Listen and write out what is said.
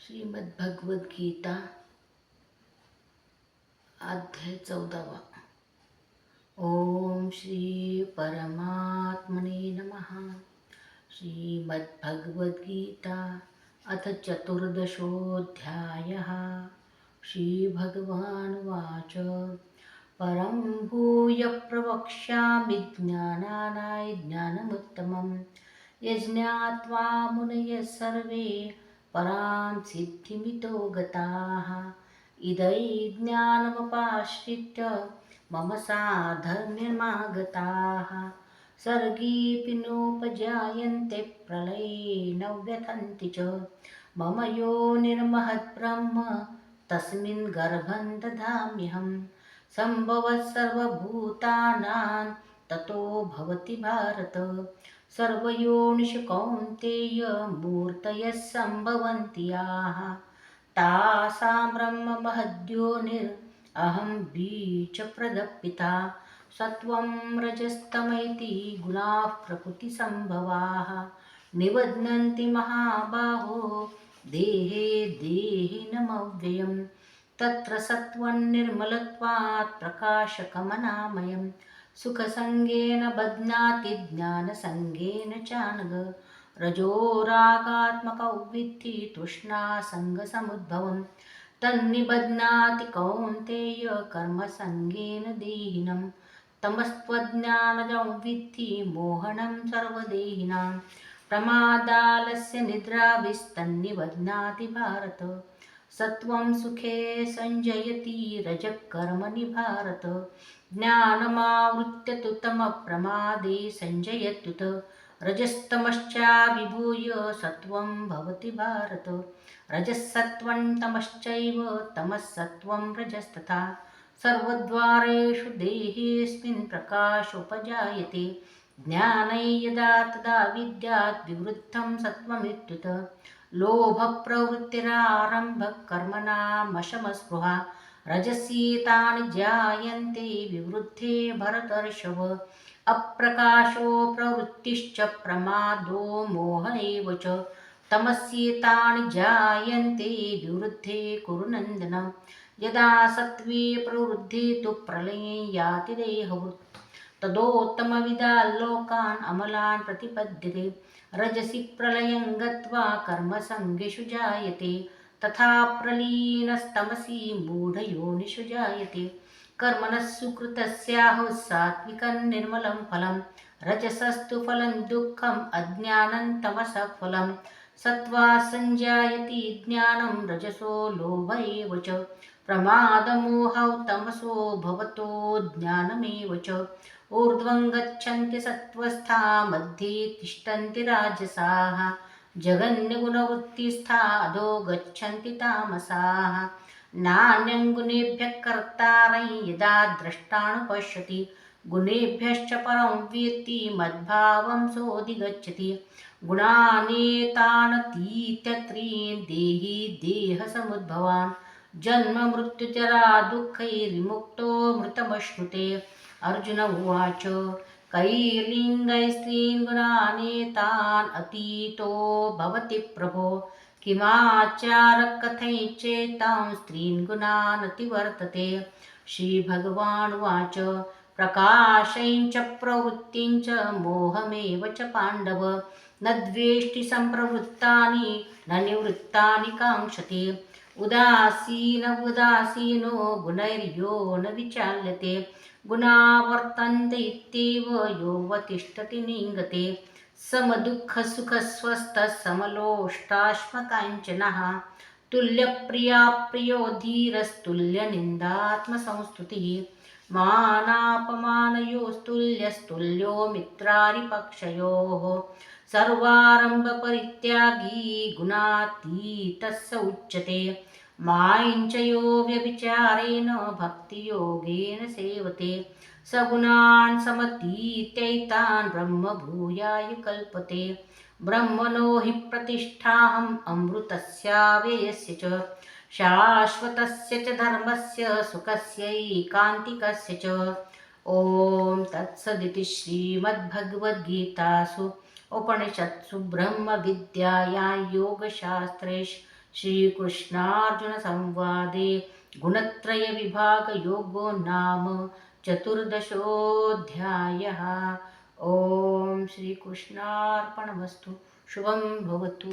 श्रीमद्भगवद्गीता अध्याय 14. ओम श्री परमात्मने नमः. श्रीमद्भगवद्गीता अथ चतुर्दशोऽध्यायः. श्रीभगवानुवाच परं भूय प्रवक्ष्यामि ज्ञानानाय ज्ञानमुत्तमं यज्ञात्वा मुनयः सर्वे परां सिद्धिमितो गताः. इदै ज्ञानमुपाश्रित्य मम साधर्म्यमागताः. सर्गेऽपि नोपजायन्ते प्रलये न व्यथन्ति च. मम योनिर्महद्ब्रह्म तस्मिन् गर्भं दधाम्यहम्. सम्भवः सर्वभूतानां ततो भवति भारत. सर्वयोनिषु कौन्तेय मूर्तयः सम्भवन्ति याः तासां ब्रह्म महद्योनिरहं बीजप्रदः पिता. सत्त्वं रजस्तमैति गुणाः प्रकृतिसम्भवाः निबध्नन्ति महाबाहो देहे देहिनमव्ययम्. तत्र सत्त्वं निर्मलत्वात् प्रकाशकमनामयम्. सुखसङ्गेन बध्नाति ज्ञानसङ्गेन चानघ. रजो रागात्मकौ विद्धि तृष्णासङ्गसमुद्भवम्. तन्निबध्नाति कौन्तेय कर्मसङ्गेन देहिनम्. तमस्त्वज्ञानजं विद्धि मोहनं सर्वदेहिनां. प्रमादालस्य निद्राभिस्तन्निबध्नाति भारत. सत्त्वं सुखे संजयति रजः कर्मणि भारत. ज्ञानमावृत्य तु तमप्रमादे संजयत्युत. रजस्तमश्चाभिभूय सत्त्वं भवति भारत. रजःसत्त्वं तमश्चैव तमःसत्त्वं रजस्तथा. सर्वद्वारेषु देहेऽस्मिन् प्रकाशोपजायते. ज्ञानै यदा तदा विद्यात् विवृद्धं सत्त्वमित्युत. लोभप्रवृत्तिरारम्भः कर्मणामशमस्पृहा. रजस्येतानि जायन्ते विवृद्धे भरतर्षभ. अप्रकाशो प्रवृत्तिश्च प्रमादो मोह एव च. तमस्येतानि जायन्ते विवृद्धे कुरु नन्दन. यदा सत्त्वे प्रवृद्धे तु प्रलये याति देहभृत्. तदोत्तमविदान् लोकान् अमलान् प्रतिपद्यते. रजसि प्रलयं गत्वा कर्मसङ्गिषु जायते. तथा प्रलीनस्तमसि मूढयोनिषु जायते. कर्मणः सुकृतस्याहुः सात्विकं निर्मलं फलं. रजसस्तु फलं दुःखम् अज्ञानं तमसः फलं. सत्त्वात् संजायते ज्ञानं रजसो लोभ एव च. प्रमादमोहौ तमसो भवतो ज्ञानमेव च. ऊर्ध्वं गच्छन्ति सत्त्वस्था मध्ये तिष्ठन्ति राजसाः. जघन्यगुणवृत्तिस्था अधो गच्छन्ति तामसाः. नान्यं गुणेभ्यः कर्तारं यदा द्रष्टानुपश्यति. गुणेभ्यश्च परं वेत्ति मद्भावं सोऽधिगच्छति. गुणानेतानतीत्य त्रीन् देहि देहसमुद्भवान्. जन्म मृत्युजरा दुःखैर्विमुक्तो मृतमश्नुते. अर्जुन उवाच कैर्लिङ्गैस्त्रीन् गुणानेतान् अतीतो भवति प्रभो. किमाचारः कथयिचेतां स्त्रीन् गुणान् अतिवर्तते. श्रीभगवानुवाच प्रकाशं च प्रवृत्तिं च मोहमेव च पाण्डव. न द्वेष्टि सम्प्रवृत्तानि न निवृत्तानि काङ्क्षति. उदासीनो गुणैर्यो न विचाल्यते. गुणा वर्तन्ते इत्येव योऽवतिष्ठति निङ्गते. समदुःखसुखस्वस्थः समलोष्टाश्मकाञ्चनः. तुल्यप्रिया प्रियो धीरस्तुल्यनिन्दात्मसंस्तुतिः. मानापमानयोस्तुल्यस्तुल्यो मित्रारिपक्षयोः. सर्वारम्भपरित्यागी गुणातीतः स उच्यते. माञ्चयो व्यभिचारेण भक्तियोगेन सेवते. सगुणान् समतीत्यैतान् ब्रह्मभूयाय कल्पते. ब्रह्मणो हि प्रतिष्ठाहम् अमृतस्याव्ययस्य च. शाश्वतस्य च धर्मस्य सुखस्यैकान्तिकस्य च. ॐ तत्सदिति श्रीमद्भगवद्गीतासु उपनिषत्सु ब्रह्मविद्यायां योगशास्त्रे श्रीकृष्णार्जुनसंवादे गुणत्रयविभागयोगो नाम चतुर्दशोऽध्यायः। ॐ श्रीकृष्णार्पणमस्तु। शुभं भवतु।